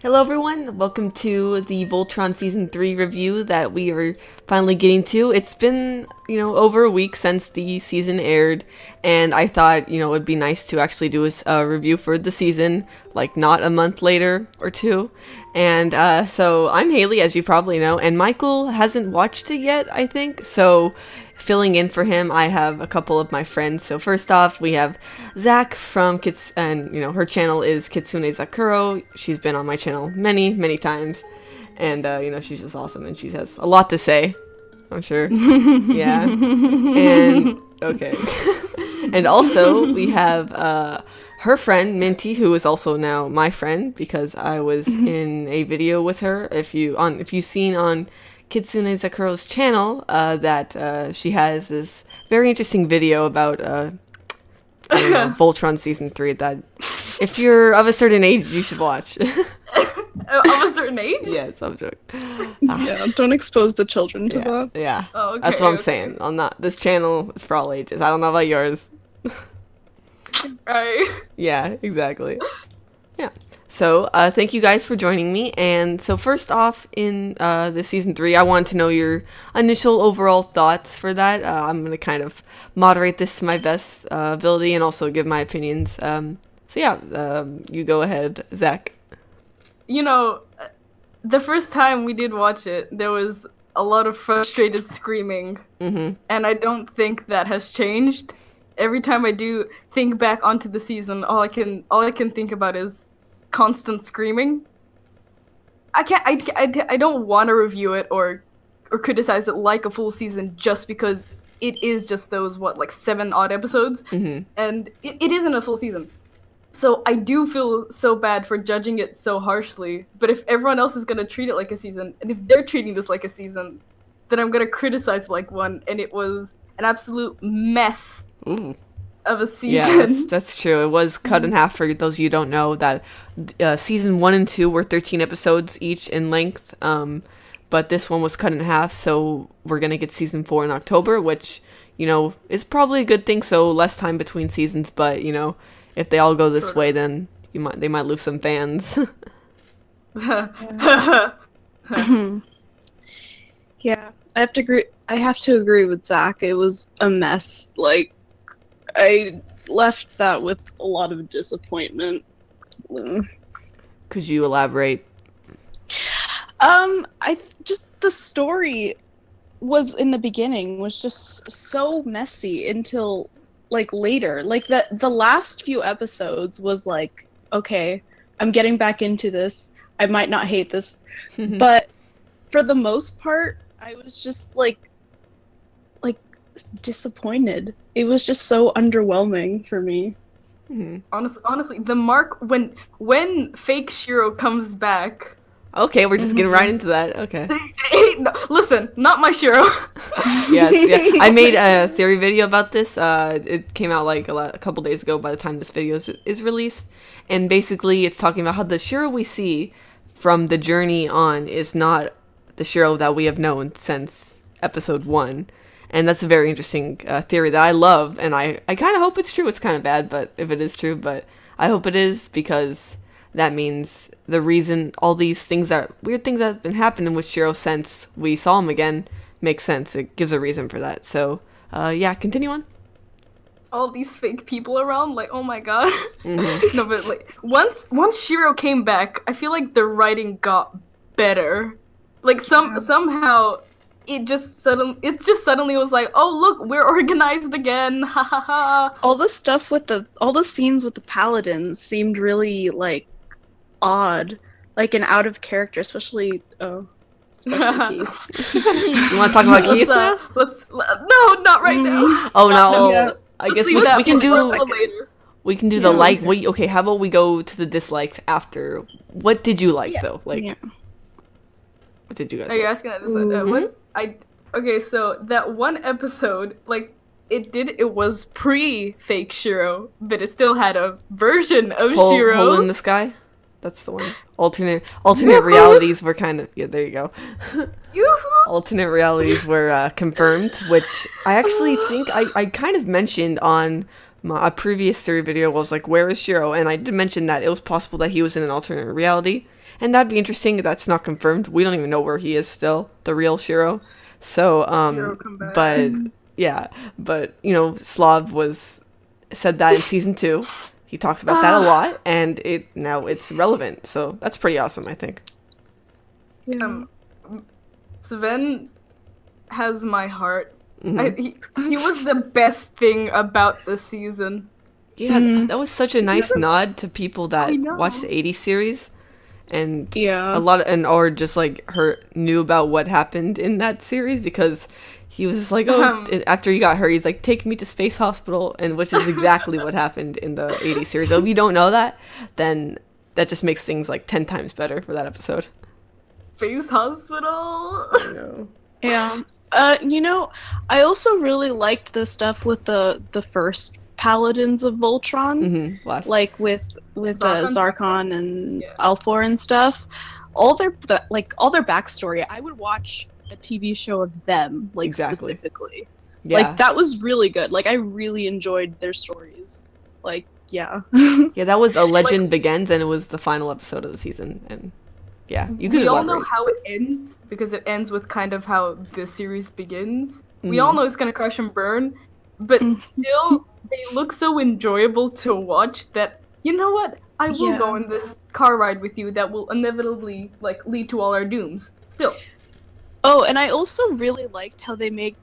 Hello everyone, welcome to the Voltron Season 3 review that we are finally getting to. It's been, over a week since the season aired, and I thought, it would be nice to actually do a review for the season, like not a month later or two. And so I'm Haley, as you probably know, and Michael hasn't watched it yet, I think, so filling in for him, I have a couple of my friends. So first off, we have Zach from Kits, and her channel is Kitsune Zakuro. She's been on my channel many times, and she's just awesome, and she has a lot to say, I'm sure. Yeah, and okay, and also we have her friend Minty, who is also now my friend because I was in a video with her. If you've seen on Kitsune Zakuro's channel, that she has this very interesting video about Voltron Season 3 that if you're of a certain age, you should watch. Of a certain age? Yes, I'm joking. Yeah, don't expose the children to that. Yeah. Oh, okay, That's what I'm saying. This channel is for all ages. I don't know about yours. Right. Yeah, exactly. Yeah. So, thank you guys for joining me. And so first off, in the season 3, I wanted to know your initial overall thoughts for that. I'm going to kind of moderate this to my best ability and also give my opinions. So yeah, you go ahead, Zach. The first time we did watch it, there was a lot of frustrated screaming. Mm-hmm. And I don't think that has changed. Every time I do think back onto the season, all I can think about is constant screaming. I don't want to review it or criticize it like a full season just because it is just those 7 odd episodes, and it isn't a full season. So I do feel so bad for judging it so harshly. But if everyone else is gonna treat it like a season, and if they're treating this like a season, then I'm gonna criticize like one. And it was an absolute mess. Ooh. Of a season. Yeah, that's true. It was cut in half for those of you who don't know that season 1 and 2 were 13 episodes each in length, but this one was cut in half, so we're gonna get season 4 in October, which is probably a good thing, so less time between seasons, but if they all go this way, then they might lose some fans. Yeah, I have to agree with Zach. It was a mess. Like, I left that with a lot of disappointment. Could you elaborate? The story was in the beginning was just so messy until later. The last few episodes was like, okay, I'm getting back into this. I might not hate this, but for the most part, I was just disappointed. It was just so underwhelming for me. Honestly, the mark when fake Shiro comes back. Okay, we're just getting right into that. Okay. No, listen, not my Shiro. Yes, yeah. I made a theory video about this. It came out a couple days ago by the time this video is released. And basically it's talking about how the Shiro we see from the journey on is not the Shiro that we have known since episode 1. And that's a very interesting theory that I love. And I kind of hope it's true. It's kind of bad, but if it is true, but I hope it is, because that means the reason all these weird things that have been happening with Shiro since we saw him again makes sense. It gives a reason for that. So, yeah, continue on. All these fake people around, oh my god. No, but once Shiro came back, I feel like the writing got better. Somehow it just suddenly was like, oh look, we're organized again. Ha ha ha. All the scenes with the paladins seemed really odd, and out of character, especially Keith. You want to talk about Keith now? No, not right now. Oh no. Yeah. I guess we can do later. We can do the okay, how about we go to the dislikes after? What did you like though? What did you guys Are you asking that? Okay, so that one episode, it was pre-fake Shiro, but it still had a version of Shiro. Hole in the Sky? That's the one. Alternate realities were kind of... Yeah, there you go. Alternate realities were confirmed, which I actually think I kind of mentioned on a previous theory video was like, where is Shiro? And I did mention that it was possible that he was in an alternate reality. And that'd be interesting. That's not confirmed. We don't even know where he is still, the real Shiro. So, Shiro, come back. but yeah, but you know, Slav said that in season 2. He talks about that a lot, and now it's relevant. So that's pretty awesome, I think. Sven has my heart. He was the best thing about the season. Yeah, that was such a nice nod to people that watched the 80s series. And a lot of, or just like knew about what happened in that series, because he was just like, after he got hurt, he's like, take me to Space Hospital, and which is exactly what happened in the 80s series. So if you don't know that, then that just makes things like 10 times better for that episode. Space Hospital. Yeah. You know, I also really liked the stuff with the first Paladins of Voltron, like with Zarkon and Alfor and stuff. All their backstory. I would watch a TV show of them, like specifically. Yeah. Like that was really good. Like I really enjoyed their stories. Like yeah. Yeah, that was A Legend Begins, and it was the final episode of the season. And yeah, you could. We all know how it ends, because it ends with kind of how the series begins. We all know it's gonna crash and burn, but still. They look so enjoyable to watch that, you know what? I will go on this car ride with you that will inevitably lead to all our dooms. Still. Oh, and I also really liked how they made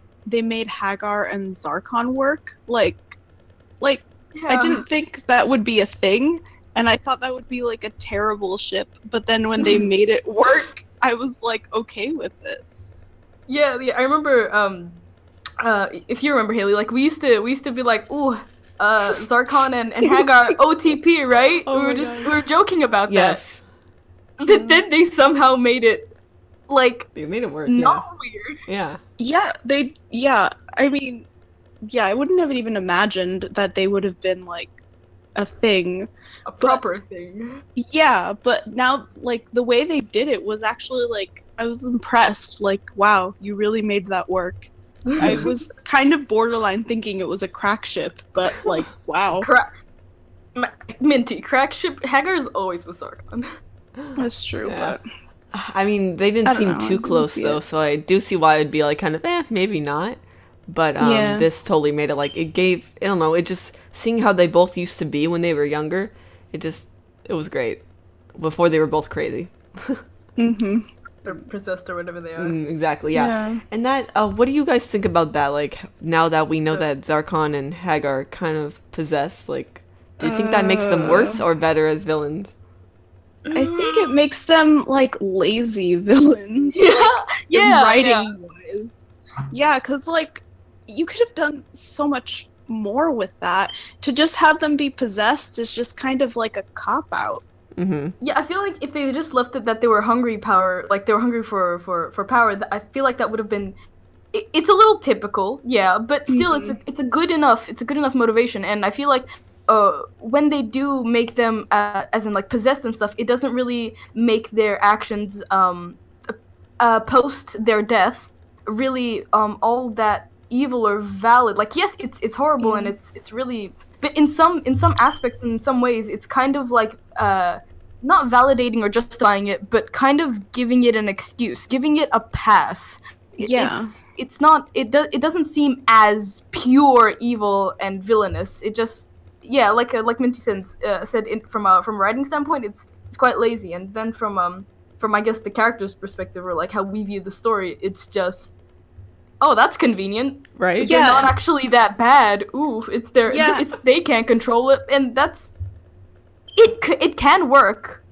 Hagar and Zarkon work. I didn't think that would be a thing, and I thought that would be like a terrible ship. But then when they made it work, I was like okay with it. Yeah. I remember. If you remember, Haley, like we used to be like, ooh, Zarkon and Hagar OTP, right? We were joking about that. Then they somehow made it they made it work. Not weird. Yeah. I mean, I wouldn't have even imagined that they would have been like a thing. A proper thing. Yeah, but now like the way they did it was actually like I was impressed. Like, wow, you really made that work. I was kind of borderline thinking it was a crack ship, but like, wow. Minty, crack ship. Hagar's always with Zarkon. That's true, but I mean, they didn't seem too close though, so I do see why it'd be like kind of maybe not. But this totally made it like it gave. I don't know. It just seeing how they both used to be when they were younger. It was great before they were both crazy. Or possessed or whatever they are. Exactly, yeah. And that, what do you guys think about that? Like, now that we know that Zarkon and Hagar are kind of possessed, like, do you think that makes them worse or better as villains? I think it makes them, like, lazy villains. Writing-wise. Yeah, because, like, you could have done so much more with that. To just have them be possessed is just kind of like a cop-out. Yeah, I feel like if they just left it that they were hungry for power, I feel like that would have been. It's a little typical, yeah, but still, it's a good enough motivation, and I feel like when they do make them as in like possessed and stuff, it doesn't really make their actions post their death really all that evil or valid. Like yes, it's horrible and it's really. But in some aspects, in some ways, it's kind of like not validating or justifying it, but kind of giving it an excuse, giving it a pass. It's not. It doesn't seem as pure evil and villainous. It just like Minty said, from a writing standpoint, it's quite lazy. And then from I guess the character's perspective or like how we view the story, it's just. Oh, that's convenient. Right. They're not actually that bad. Oof, it's their. It's they can't control it, and that's. It can work,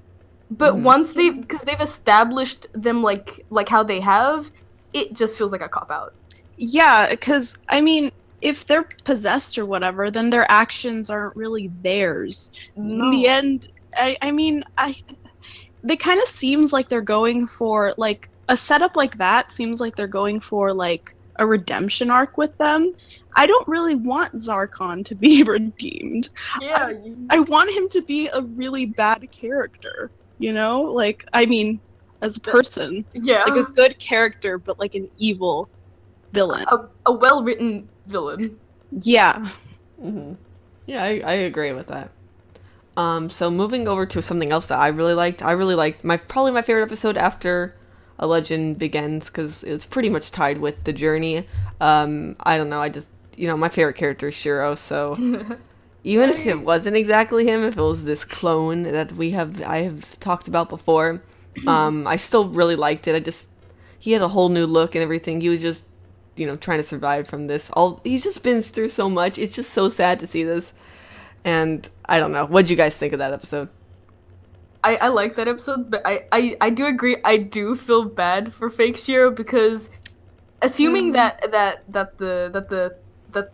but once because they've established them like how they have, it just feels like a cop out. Yeah, because I mean, if they're possessed or whatever, then their actions aren't really theirs. No. In the end, I mean, they kind of seems like they're going for like a setup like that. Seems like they're going for like a redemption arc with them. I don't really want Zarkon to be redeemed. Yeah, I want him to be a really bad character. You know, like I mean, as a person, like a good character, but like an evil villain. A well-written villain. Yeah. Yeah, I agree with that. So moving over to something else that I really liked. I really liked probably my favorite episode after A Legend Begins, because it's pretty much tied with the journey. I don't know. I just, my favorite character is Shiro. So even if it wasn't exactly him, if it was this clone that I have talked about before, I still really liked it. He had a whole new look and everything. He was just, trying to survive from this. He's just been through so much. It's just so sad to see this. And I don't know. What'd you guys think of that episode? I like that episode, but I do agree. I do feel bad for fake Shiro, because assuming that the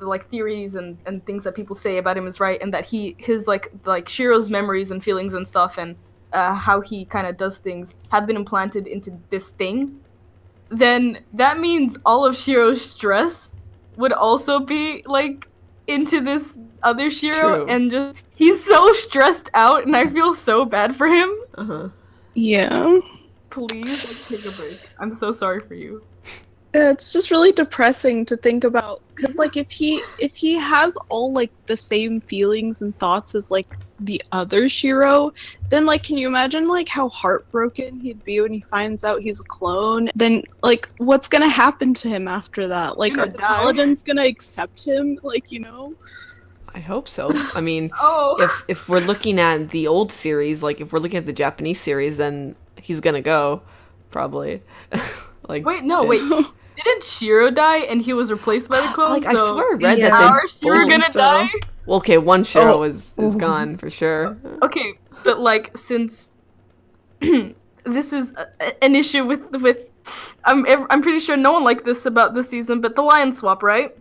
like theories and things that people say about him is right, and that his like Shiro's memories and feelings and stuff, and how he kind of does things have been implanted into this thing, then that means all of Shiro's stress would also be like into this other Shiro. True. And just he's so stressed out, and I feel so bad for him. Yeah. Please, take a break. I'm so sorry for you. It's just really depressing to think about, because like if he has all like the same feelings and thoughts as like the other Shiro, then like can you imagine like how heartbroken he'd be when he finds out he's a clone? Then like what's gonna happen to him after that? Like are the Paladins gonna accept him? Like, I hope so. I mean, if we're looking at the old series, like if we're looking at the Japanese series, then he's gonna go, probably. Wait. Didn't Shiro die and he was replaced by the clone? I swear I read that they Shiro gonna die? Well, okay, one Shiro is gone for sure. Okay, but like since this is an issue with I'm pretty sure no one liked this about this season, but the lion swap, right?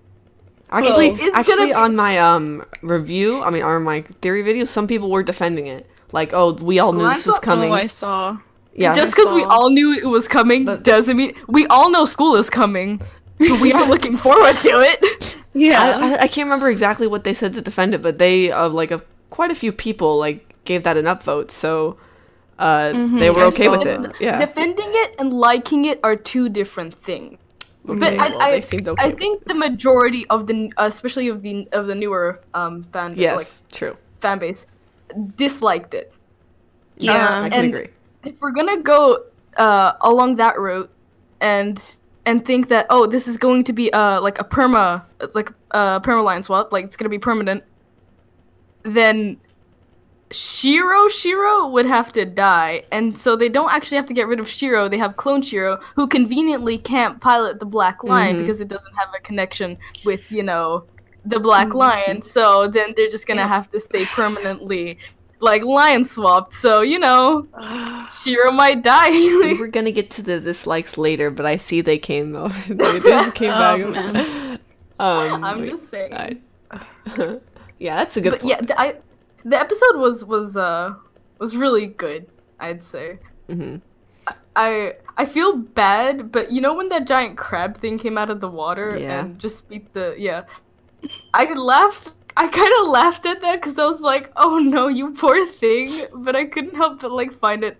Actually, on my review, on my theory video, some people were defending it. Like, we all knew this was coming. Oh, I saw. Yeah. Just because we all knew it was coming doesn't mean we all know school is coming. We are looking forward to it. Yeah. I can't remember exactly what they said to defend it, but they quite a few people gave that an upvote, so they were okay with it. Yeah. Defending it and liking it are two different things. Okay, but they seemed okay. I think the majority of the, especially of the newer fan base, disliked it. Yeah, I can agree. If we're gonna go along that route and think that this is going to be a perma line swap, like it's gonna be permanent, then Shiro would have to die, and so they don't actually have to get rid of Shiro. They have clone Shiro, who conveniently can't pilot the Black Lion because it doesn't have a connection with the Black Lion. So then they're just gonna have to stay permanently lion swapped. So Shiro might die. We were gonna get to the dislikes later, but I see they came over. They came back. I'm just saying. Yeah, that's a good point. Yeah, the episode was really good, I'd say. Mm-hmm. I feel bad, but when that giant crab thing came out of the water and just beat I kind of laughed at that because I was like, oh no, you poor thing, but I couldn't help but find it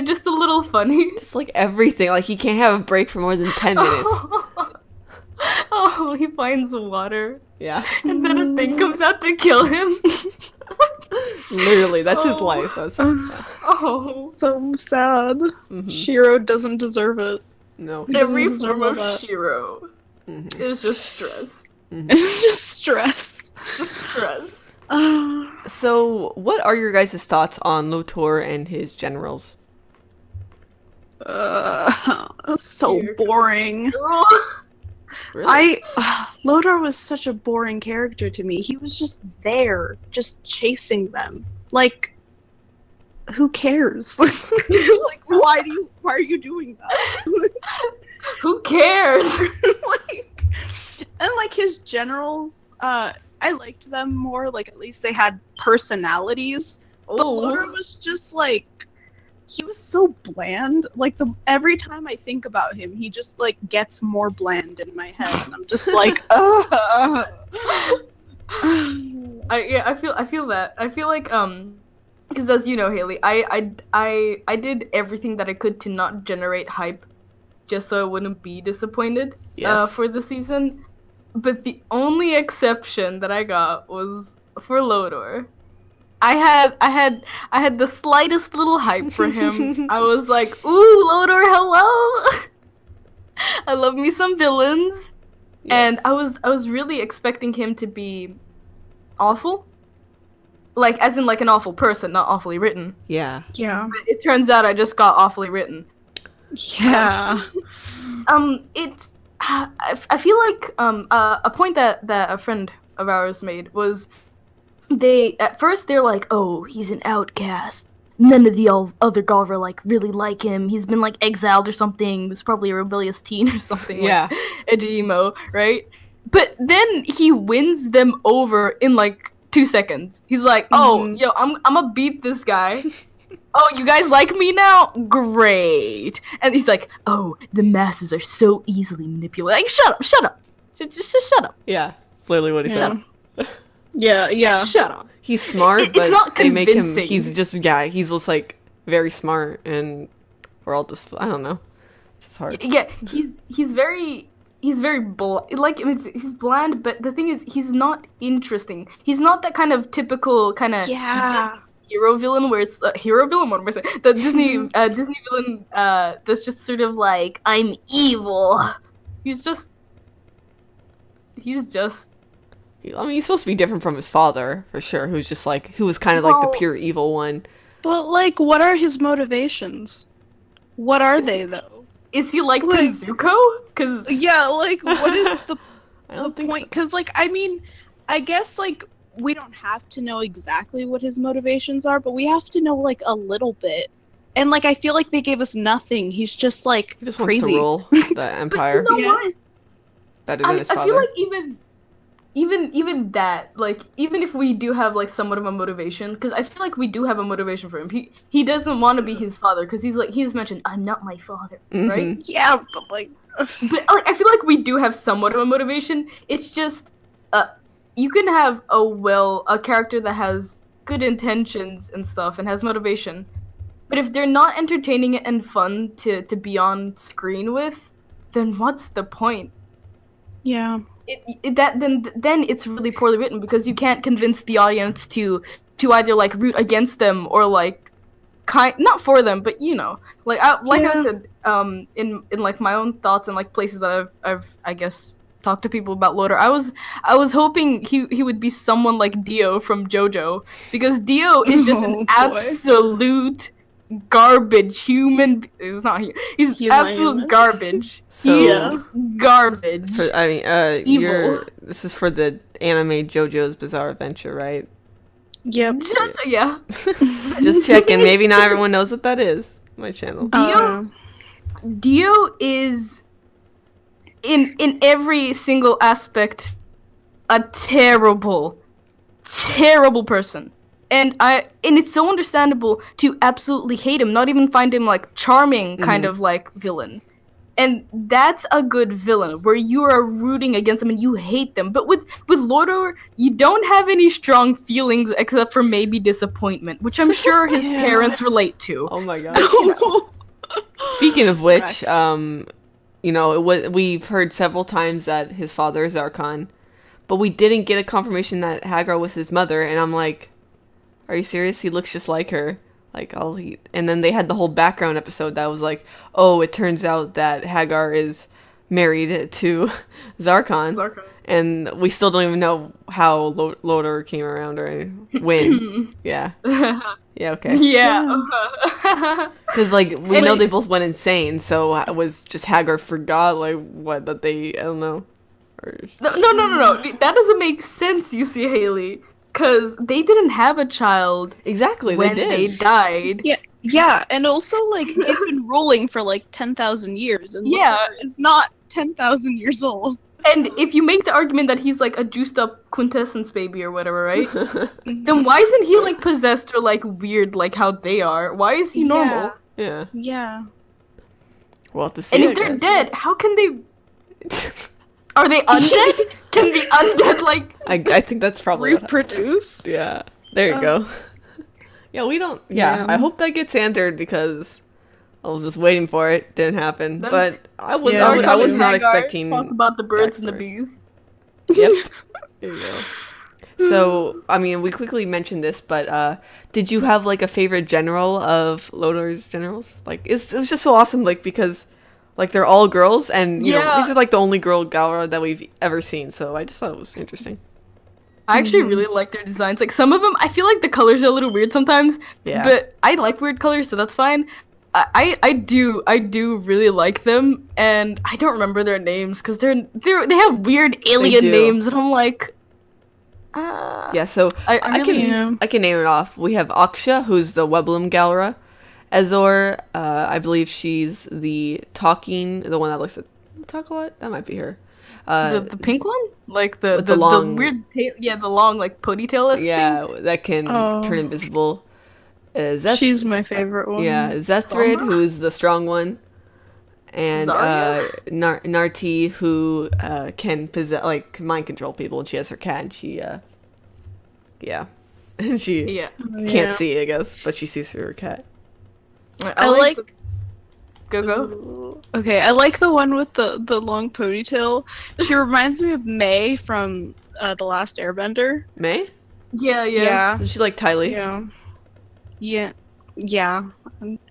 just a little funny. Just everything, he can't have a break for more than 10 minutes. Oh, he finds water. Yeah. And then a thing comes out to kill him. Literally, that's his life. So sad. Mm-hmm. Shiro doesn't deserve it. No. Every form of Shiro is just stress. Mm-hmm. It's just stress. Just stress. So, what are your guys' thoughts on Lotor and his generals? So boring. Really? Lotor was such a boring character to me. He was just there, just chasing them. Who cares? Why are you doing that? Who cares? And his generals, I liked them more. At least they had personalities. But Lotor was just he was so bland. Every time I think about him, he just gets more bland in my head, and I'm just I feel that. I feel because as you know, Haley, I did everything that I could to not generate hype, just so I wouldn't be disappointed for the season. But the only exception that I got was for Lotor, I had the slightest little hype for him. I was like, ooh, Lotor, hello. I love me some villains. Yes. And I was really expecting him to be awful. Like, as in, like, an awful person, not awfully written. Yeah. Yeah. But it turns out I just got awfully written. Yeah. I feel like a point that a friend of ours made was at first they're like, oh, he's an outcast. None of the other Galver like really like him. He's been like exiled or something. He was probably a rebellious teen or something. Yeah. Like edgy emo, right? But then he wins them over in like 2 seconds. He's like, oh, yo, I'm gonna beat this guy. Oh, you guys like me now? Great. And he's like, oh, the masses are so easily manipulated. Like, shut up. Just shut up. Yeah, it's literally what he said. Yeah. Shut up. He's smart, It's but not they make him, convincing. he's just like very smart, and we're all just, I don't know. It's just hard. Yeah, he's very like, I mean, he's bland, but the thing is, he's not interesting. He's not that kind of typical kind of hero villain where it's hero villain. What am I saying? The Disney villain that's just sort of like, I'm evil. He's just. I mean, he's supposed to be different from his father, for sure, who was kind of like the pure evil one. But, like, what are his motivations? What are they, though? Is he like Zuko? Cause yeah, like, what is the think point? so. Because, like, I mean, I guess, like, we don't have to know exactly what his motivations are, but we have to know, like, a little bit. And, like, I feel like they gave us nothing. He's just, like, He just crazy. wants to rule the empire. But you know what? Better than his father. I feel like even that, like, even if we do have like somewhat of a motivation, because I feel like we do have a motivation for him. He doesn't want to be his father because he's mentioned, I'm not my father, right? Yeah, but like, but like, I feel like we do have somewhat of a motivation. It's just, you can have a character that has good intentions and stuff and has motivation, but if they're not entertaining and fun to be on screen with, then what's the point? yeah. Then it's really poorly written because you can't convince the audience to either like root against them or like not for them, but you know, like I said in like my own thoughts and like places that I've I guess talked to people about Lotor. I was hoping he would be someone like Dio from JoJo, because Dio is just an absolute garbage human. It's not here. He's absolute garbage. So, he's garbage. Evil. This is for the anime JoJo's Bizarre Adventure, right? Yep. Yeah. Just checking. Maybe not everyone knows what that is. My channel. Dio is in every single aspect a terrible person. And it's so understandable to absolutely hate him, not even find him like charming kind of like villain. And that's a good villain where you are rooting against them and you hate them. But with Lotor, you don't have any strong feelings except for maybe disappointment, which I'm sure his parents relate to. Oh my god. Speaking of which, we've heard several times that his father is Zarkon, but we didn't get a confirmation that Hagar was his mother, and I'm like, are you serious? He looks just like her. Like, and then they had the whole background episode that was like, oh, it turns out that Hagar is married to Zarkon. And we still don't even know how Lotor came around or when. Yeah. Yeah, okay. Yeah. Because, like, we know they both went insane, so it was just Hagar forgot, like, what, that they, I don't know. No. That doesn't make sense, you see, Haley. Because they didn't have a child. Exactly, when they died. Yeah, and also, like, they've been ruling for, like, 10,000 years, and Lotor is not 10,000 years old. And if you make the argument that he's, like, a juiced-up quintessence baby or whatever, right? Then why isn't he, like, possessed or, like, weird, like, how they are? Why is he normal? Yeah. Yeah. Well, to see. And if they're dead, how can they... Are they undead? Can the undead, like... I think that's probably reproduce? Yeah. There you go. Yeah, we don't... Yeah, I hope that gets answered, because I was just waiting for it. Didn't happen. But I was not expecting... Talk about the birds and the bees. Yep. There you go. So, I mean, we quickly mentioned this, but did you have like a favorite general of Lotor's generals? Like, it was just so awesome, like because like they're all girls, and you know these are like the only girl Galra that we've ever seen. So I just thought it was interesting. I actually really like their designs. Like some of them, I feel like the colors are a little weird sometimes. Yeah. But I like weird colors, so that's fine. I do really like them, and I don't remember their names because they have weird alien names, and I'm like, yeah. So I can name it off. We have Aksha, who's the Weblum Galra. Ezor, I believe she's the one that looks at talk a lot. That might be her. The pink one, like the long, weird tail, the long like ponytail. Thing. That can turn invisible. She's my favorite one. Yeah, Zethrid, who's the strong one, and Narti, who can mind control people, and she has her cat, and she and she can't see, I guess, but she sees through her cat. I like Go. Okay, I like the one with the long ponytail. She reminds me of May from The Last Airbender. May? Yeah. So she's like Tylee. Yeah.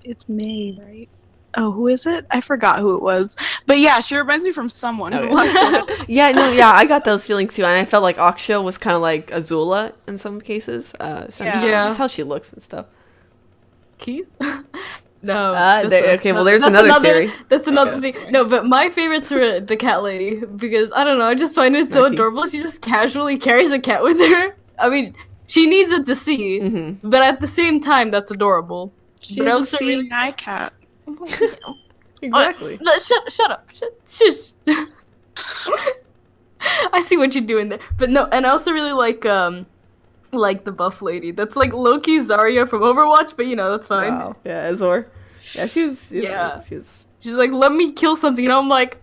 It's May, right? Oh, who is it? I forgot who it was. But yeah, she reminds me from someone. I got those feelings too, and I felt like Aksha was kind of like Azula in some cases. Just how she looks and stuff. Keith? No. There's another theory. That's another thing. No, but my favorites were the cat lady, because, I don't know, I just find it so adorable. She just casually carries a cat with her. I mean, she needs it to see, but at the same time, that's adorable. She has a seeing eye cat. Exactly. No, shut up. Shush. I see what you're doing there. But no, and I also really like the buff lady. That's like low-key Zarya from Overwatch, but that's fine. Wow. Yeah, Azor. Yeah, she's She's like, let me kill something, and I'm like,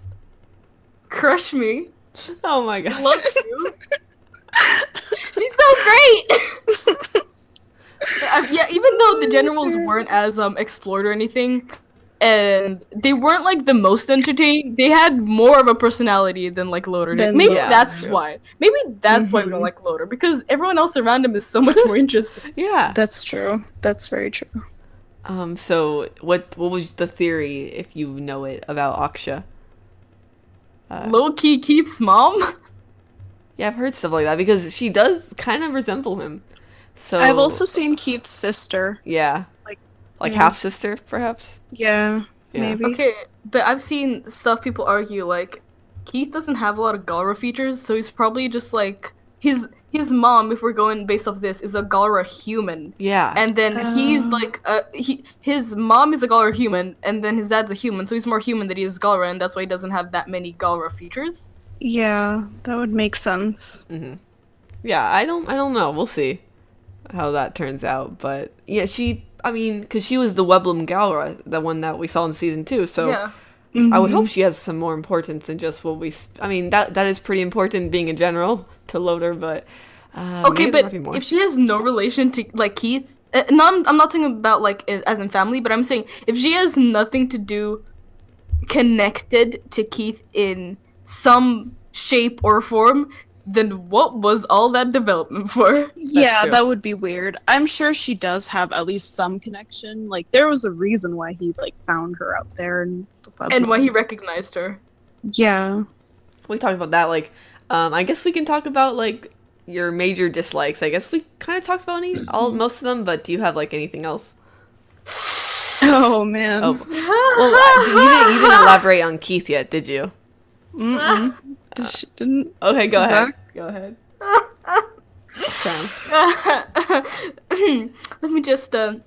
crush me. Oh my gosh. Love you. She's so great. Even though the generals weren't as explored or anything, and they weren't like the most entertaining, they had more of a personality than like Lotor did. Maybe that's why. Maybe that's why we don't like Lotor, because everyone else around him is so much more interesting. Yeah, that's true. That's very true. So what was the theory, if you know it, about Aksha? Low-key Keith's mom? Yeah, I've heard stuff like that, because she does kind of resemble him. So I've also seen Keith's sister. Yeah. Like half-sister, perhaps? Yeah, maybe. Okay, but I've seen stuff people argue, like, Keith doesn't have a lot of Galra features, so he's probably just, like, his mom, if we're going based off this, is a Galra human. Yeah. And then he's, like, his mom is a Galra human, and then his dad's a human, so he's more human than he is Galra, and that's why he doesn't have that many Galra features. Yeah, that would make sense. Mm-hmm. Yeah, I don't know. We'll see how that turns out, but yeah, because she was the Weblum Galra, the one that we saw in season 2, so I would hope she has some more importance than just what we. That is pretty important, being a general to Lotor, but okay, but if she has no relation to like Keith, I'm not talking about like as in family, but I'm saying if she has nothing to do connected to Keith in some shape or form, then what was all that development for? Yeah, that would be weird. I'm sure she does have at least some connection. Like, there was a reason why he, like, found her out there. And why he recognized her. Yeah. We talked about that, like, I guess we can talk about, like, your major dislikes. I guess we kind of talked about most of them, but do you have, like, anything else? Oh, man. Oh. Well, you didn't elaborate on Keith yet, did you? Mm-mm. She didn't. Okay, go ahead. Go ahead. Let me just so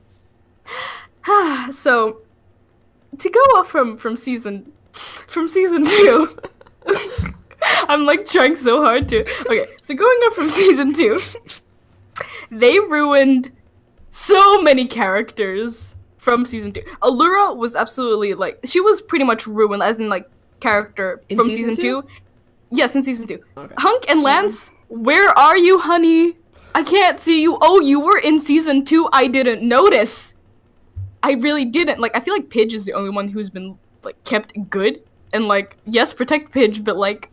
to go off from season 2. I'm like trying so hard to. Okay, so going off from season 2, they ruined so many characters from season 2. Allura was absolutely like, she was pretty much ruined as in like character from season 2. Yes, in season 2. Okay. Hunk and Lance, where are you, honey? I can't see you. Oh, you were in season 2. I didn't notice. I really didn't. Like, I feel like Pidge is the only one who's been, like, kept good. And, like, yes, protect Pidge, but, like,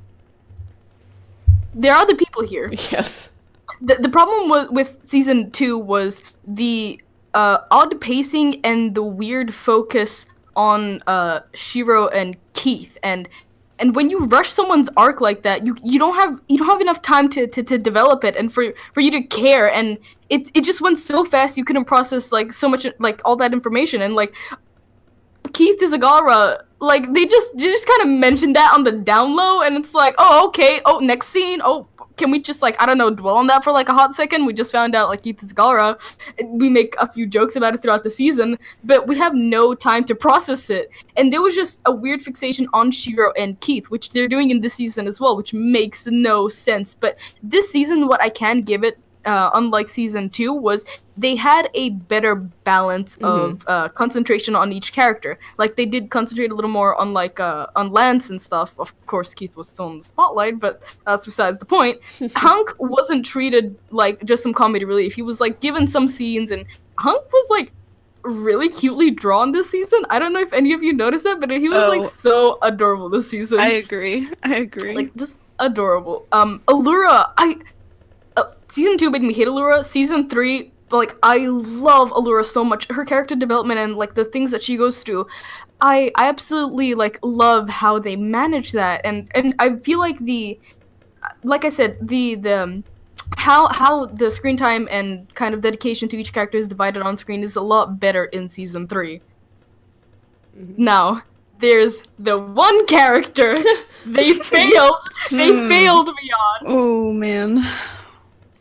there are other people here. Yes. the problem with season 2 was the odd pacing and the weird focus on Shiro and Keith, and when you rush someone's arc like that, you don't have enough time to develop it and for you to care, and it just went so fast you couldn't process like so much like all that information, and like Keith Isagara, like they just kind of mentioned that on the down low, and it's like, oh, okay, oh, next scene, oh, can we just, like, I don't know, dwell on that for like a hot second? We just found out like Keith Isagara. We make a few jokes about it throughout the season, but we have no time to process it, and there was just a weird fixation on Shiro and Keith, which they're doing in this season as well, which makes no sense. But this season, what I can give it, unlike season 2, was they had a better balance of concentration on each character. Like, they did concentrate a little more on like on Lance and stuff. Of course, Keith was still in the spotlight, but that's besides the point. Hunk wasn't treated like just some comedy relief. He was like given some scenes, and Hunk was like really cutely drawn this season. I don't know if any of you noticed that, but he was like so adorable this season. I agree. Like, just adorable. Allura, season 2 made me hate Allura. Season 3, like, I love Allura so much. Her character development and like the things that she goes through, I absolutely like love how they manage that, and I feel like like I said, the how the screen time and kind of dedication to each character is divided on screen is a lot better in season 3. Now, there's the one character they failed me on. Oh man.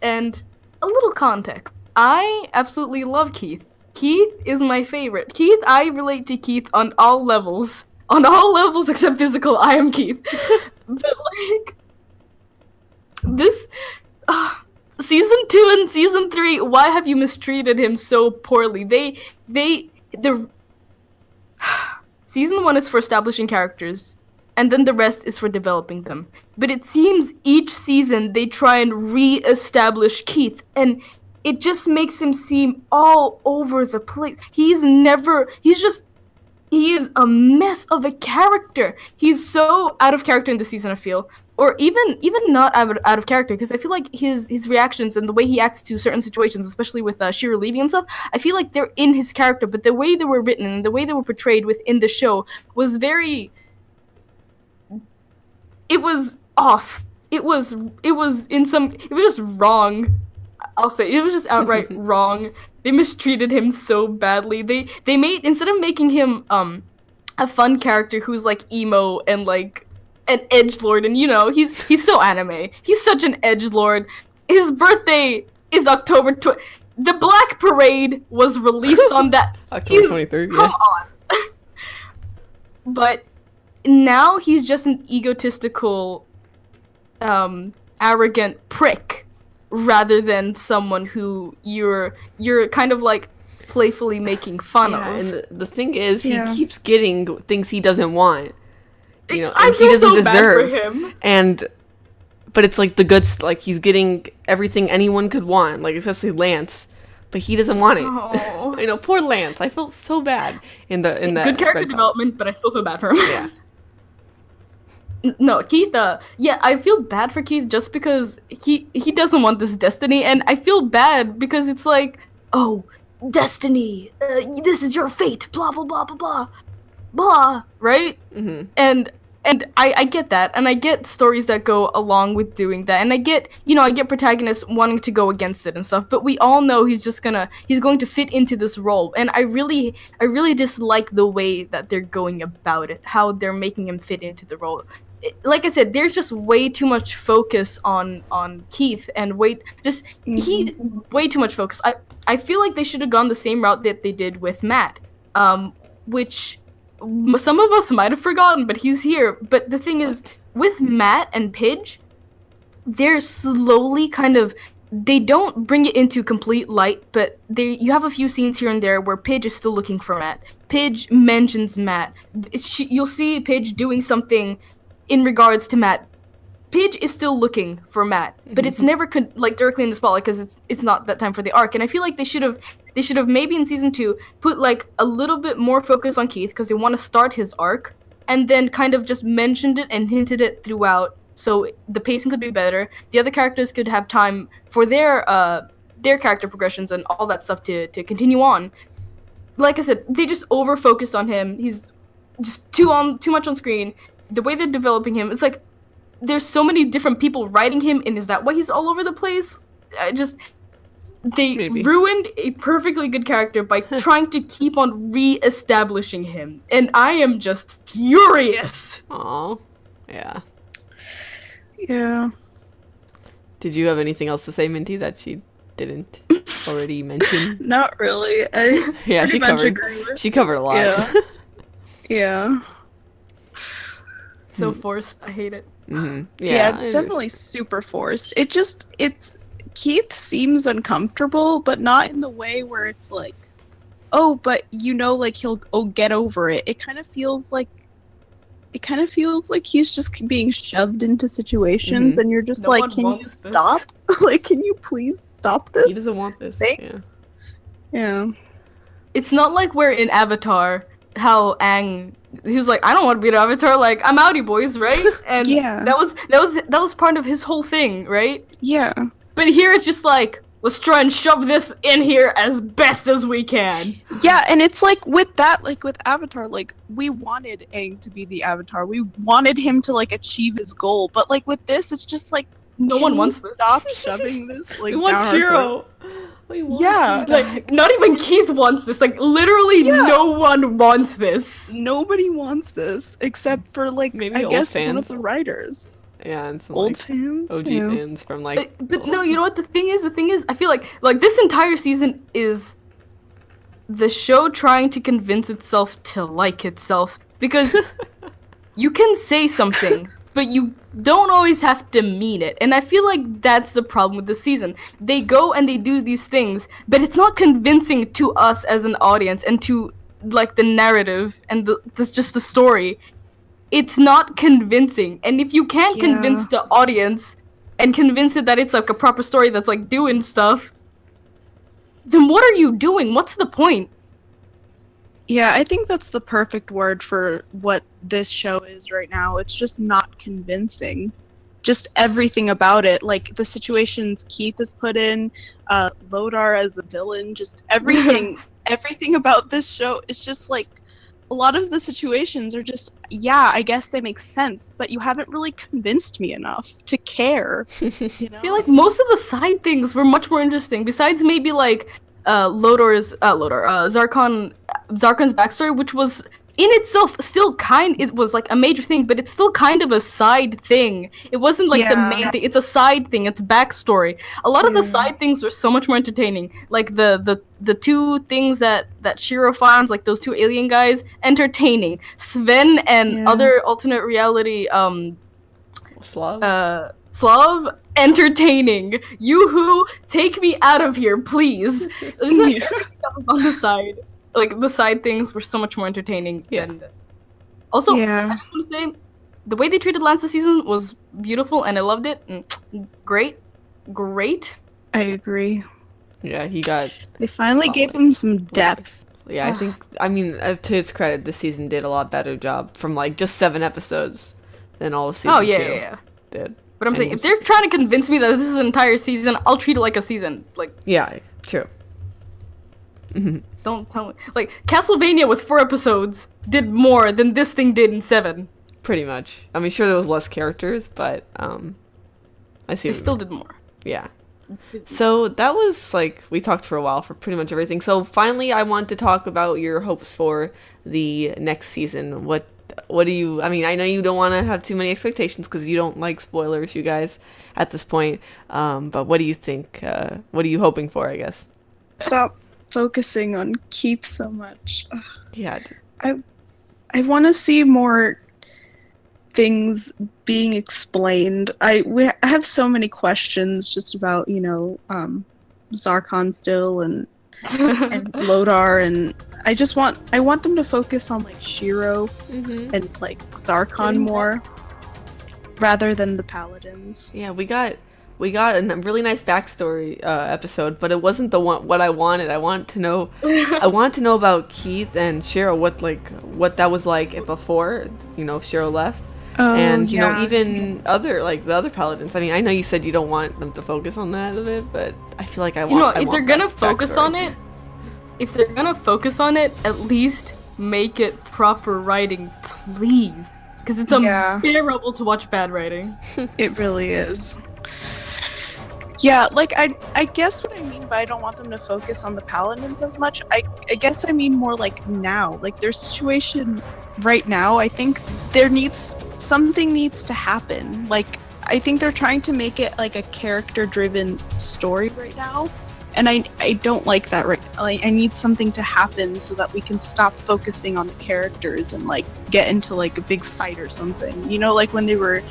And a little context. I absolutely love Keith. Keith is my favorite. Keith, I relate to Keith on all levels. On all levels except physical, I am Keith. But like, this season 2 and season 3, why have you mistreated him so poorly? The season 1 is for establishing characters, and then the rest is for developing them. But it seems each season they try and re-establish Keith, and it just makes him seem all over the place. He is a mess of a character. He's so out of character in this season, I feel. Or even not out of character, because I feel like his reactions and the way he acts to certain situations, especially with Shiro leaving and stuff, I feel like they're in his character, but the way they were written and the way they were portrayed within the show was very... It was off. It was just wrong. I'll say it was just outright wrong. They mistreated him so badly. They made, instead of making him a fun character who's like emo and like an edgelord, and you know, he's so anime. He's such an edgelord. His birthday is October 20. The Black Parade was released on that October 23rd. Come on. But now he's just an egotistical, arrogant prick, rather than someone who you're kind of like playfully making fun of. And the thing is, he keeps getting things he doesn't want. You know, I and feel he doesn't so deserve. bad for him. But it's like the good, like he's getting everything anyone could want, like especially Lance, but he doesn't want it. Oh. You know, poor Lance. I felt so bad in that. Good character development, but I still feel bad for him. Yeah. No, Keith, I feel bad for Keith just because he doesn't want this destiny, and I feel bad because it's like, oh, destiny, this is your fate, blah, blah, blah, blah, blah, blah, right? Mm-hmm. And I get that, and I get stories that go along with doing that, and I get protagonists wanting to go against it and stuff, but we all know he's going to fit into this role, and I really dislike the way that they're going about it, how they're making him fit into the role. Like I said, there's just way too much focus on Keith, and way too much focus. I feel like they should have gone the same route that they did with Matt, which some of us might have forgotten, but he's here. But the thing is, with Matt and Pidge, they're slowly they don't bring it into complete light, but you have a few scenes here and there where Pidge is still looking for Matt. Pidge mentions Matt. You'll see Pidge doing something in regards to Matt. Pidge is still looking for Matt, but it's never directly in the spotlight because it's not that time for the arc. And I feel like they should have maybe in season 2 put like a little bit more focus on Keith because they want to start his arc, and then kind of just mentioned it and hinted it throughout so the pacing could be better. The other characters could have time for their character progressions and all that stuff to continue on. Like I said, they just over focused on him. He's just too much on screen. The way they're developing him, it's like there's so many different people writing him, and is that why he's all over the place? They ruined a perfectly good character by trying to keep on re-establishing him, and I am just furious. Aww. Yeah. Yeah. Did you have anything else to say, Minty, that she didn't already mention? Not really. Yeah, she covered a lot. Yeah. Yeah. So forced. I hate it. Mm-hmm. Yeah, it's definitely super forced. Keith seems uncomfortable, but not in the way where it's like, oh, but like he'll get over it. It kind of feels like he's just being shoved into situations, and you're just like, can you stop? Like, can you please stop this? He doesn't want this. Thanks. Yeah. It's not like we're in Avatar, how Aang, he was like, I don't want to be an Avatar, like, I'm outie boys, right? And yeah. that was part of his whole thing, right? Yeah. But here it's just like, let's try and shove this in here as best as we can. Yeah, and it's like with Avatar, like, we wanted Aang to be the Avatar. We wanted him to, like, achieve his goal. But, like, with this, it's just like, no one wants this. Stop shoving this, like, we want Shiro. Yeah. Like, not even Keith wants this. Like, literally no one wants this. Nobody wants this, except for, like, maybe I guess fans. One of the writers. Yeah, and some old fans, OG fans from like. But no, you know what the thing is? I feel like this entire season is the show trying to convince itself to like itself, because you can say something, but you don't always have to mean it. And I feel like that's the problem with the season. They go and they do these things, but it's not convincing to us as an audience and to like the narrative and just the story. It's not convincing, and if you can't convince the audience and convince it that it's like a proper story that's like doing stuff, then what are you doing? What's the point? Yeah, I think that's the perfect word for what this show is right now. It's just not convincing. Just everything about it, like the situations Keith is put in, Lotor as a villain, just everything, everything about this show is just like, a lot of the situations are just, yeah, I guess they make sense, but you haven't really convinced me enough to care. You know? I feel like most of the side things were much more interesting, besides maybe like Zarkon's backstory, which was in itself still it was like a major thing, but it's still kind of a side thing. It wasn't like the main thing. It's a side thing. It's backstory. A lot of the side things were so much more entertaining. Like the two things that Shiro finds, like those two alien guys, entertaining. Sven and other alternate reality Slav, entertaining. Yoo-hoo, take me out of here, please. Just like everything that was on the side. Like, the side things were so much more entertaining. And also, I just want to say, the way they treated Lance this season was beautiful, and I loved it. And great. I agree. Yeah, they finally gave him some depth. Yeah, I think, to his credit, this season did a lot better job from, like, just 7 episodes than all of season 2 did. But I'm saying, if they're trying to convince me that this is an entire season, I'll treat it like a season. Like, yeah, true. Mm-hmm. Don't tell me. Like, Castlevania with 4 episodes did more than this thing did in 7. Pretty much. I mean, sure, there was less characters, but, I see. They still did more. Yeah. So, that was, like, we talked for a while for pretty much everything. So, finally, I want to talk about your hopes for the next season. What do you, I know you don't want to have too many expectations because you don't like spoilers, you guys, at this point. But what do you think? What are you hoping for, I guess? Stop focusing on Keith so much. Yeah. I want to see more things being explained. I have so many questions just about, Zarkon still and Lotor, and I want them to focus on like Shiro and like Zarkon more rather than the Paladins. Yeah, we got a really nice backstory episode, but it wasn't what I wanted. I want to know about Keith and Shiro, what that was like before, Shiro left. and you know, yeah. even other like the other paladins. I mean, I know you said you don't want them to focus on that a bit, but I feel like I want. You know, I if they're want gonna that focus backstory. on it, at least make it proper writing, please. Because it's Yeah. unbearable to watch bad writing. It really is. Yeah, like I guess what I mean by I don't want them to focus on the paladins as much. I guess I mean more like now, like their situation right now. I think something needs to happen. Like I think they're trying to make it like a character-driven story right now, and I don't like that right now. Like, I need something to happen so that we can stop focusing on the characters and like get into like a big fight or something. You know, like when they were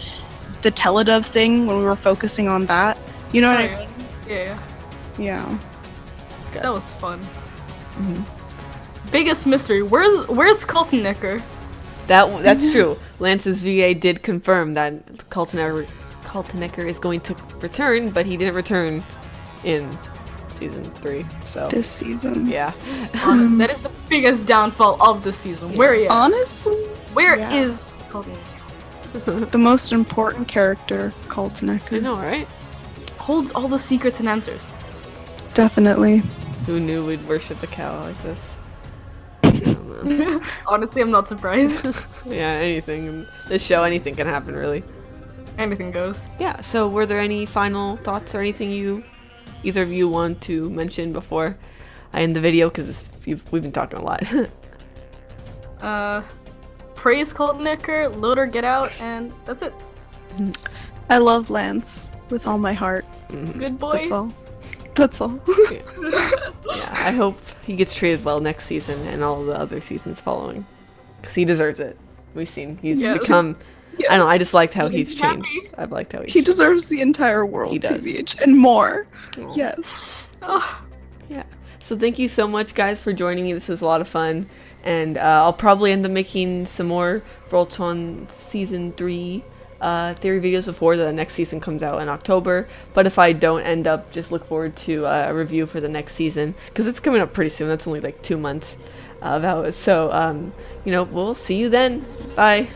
the Teledove thing when we were focusing on that. You know what I mean? Yeah, Yeah. that was fun. Mhm. Biggest mystery: where's Kaltenecker? That's true. Lance's VA did confirm that Kaltenecker is going to return, but he didn't return in season 3. So This season. yeah. That is the biggest downfall of the season. Where are you? Honestly, Where yeah. is Kaltenecker? the most important character, I Kaltenecker. know, right? Holds all the secrets and answers. Definitely. Who knew we'd worship a cow like this? I don't know. Honestly, I'm not surprised. Yeah, anything in this show, anything can happen, really. Anything goes. Yeah. So, were there any final thoughts or anything either of you want to mention before I end the video? Because we've been talking a lot. Praise Kaltenecker, Lotor, get out, and that's it. I love Lance with all my heart. Good boy. That's all. That's all. Yeah, I hope he gets treated well next season and all the other seasons following, because he deserves it. We've seen he's Yes. become. Yes. I don't know. I just liked how He's he's happy. changed. I've liked how he's He changed. deserves the entire world, He does. TBH, and more. Aw. Yes. Oh, Yeah. So thank you so much, guys, for joining me. This was a lot of fun, and I'll probably end up making some more Voltron season 3 theory videos before the next season comes out in October. But if I don't end up, just look forward to a review for the next season, because it's coming up pretty soon. That's only like 2 months out. So you know, we'll see you then. Bye.